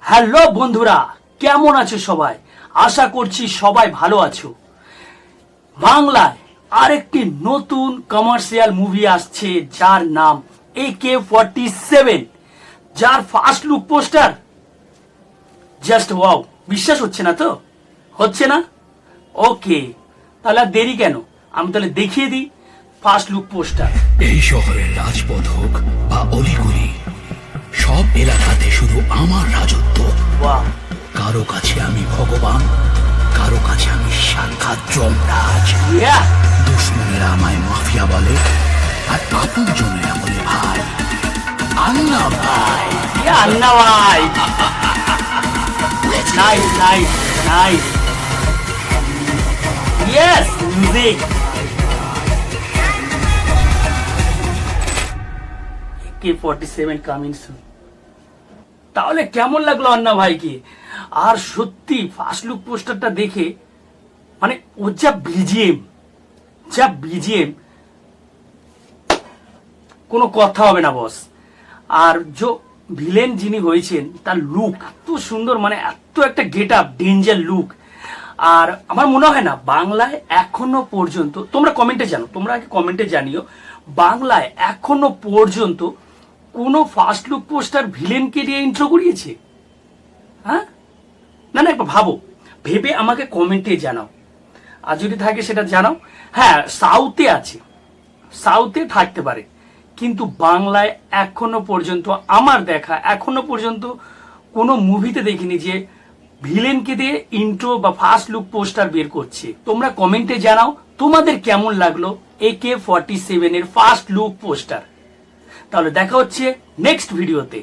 Hello বন্ধুরা, কেমন আছো সবাই? আশা করছি সবাই ভালো আছো। বাংলায় আরেকটি নতুন কমার্শিয়াল মুভি আসছে যার নাম AK-47, যার first look poster just wow. বিশ্বাস হচ্ছে না তো? হচ্ছে না? ওকে, তাহলে আর দেরি কেন, আমি তাহলে দেখিয়ে দিই ফার্স্ট লুক পোস্টার। এই শহরের রাজপথ হোক বা অলিগলি, সব এলাকাতে শুধু আমার রাজত্ব। ওয়াও, কারো কাছে আমি ভগবান, কারো কাছে আমি সাক্ষাৎ যমরাজ। ইয়া দুশ্মনেরা আমায় মাফিয়া বলে, আর আপন জনেরা বলে ভাই। আন্না ভাই, ইয়া আন্না ভাই, nice nice nice, yes music. AK-47 coming soon. তাহলে কেমন লাগলো আন্না ভাইকে? আর সত্যি ফার্স্ট লুক পোস্টারটা দেখে মানে ওর যা বিজিএম কোনো কথা হবে না বস। আর যে ভিলেন যিনি হয়েছেন তার লুক এত সুন্দর, মানে এত একটা গেট আপ, ডেঞ্জার লুক। আর আমার মনে হয় না বাংলায় এখনো পর্যন্ত, তোমরা কমেন্টে জানো, তোমরা আগে কমেন্টে জানিও, বাংলায় এখনো পর্যন্ত কোনো ফার্স্ট লুক পোস্টার ভিলেনকে দিয়ে ইন্ট্রো করিয়েছে? হ্যাঁ, না না, একবার ভাবো, ভেবে আমাকে কমেন্টে জানাও। আর যদি থাকে সেটা জানাও। হ্যাঁ, সাউথে আছে, সাউথে থাকতে পারে, কিন্তু বাংলায় এখনো পর্যন্ত আমার দেখা এখনো পর্যন্ত কোনো মুভিতে দেখিনি যে ভিলেনকে দিয়ে ইন্ট্রো বা ফার্স্ট লুক পোস্টার বের করছে। তোমরা কমেন্টে জানাও তোমাদের কেমন লাগলো AK-47 এর ফার্স্ট লুক পোস্টার। তাহলে দেখা হচ্ছে নেক্সট ভিডিওতে।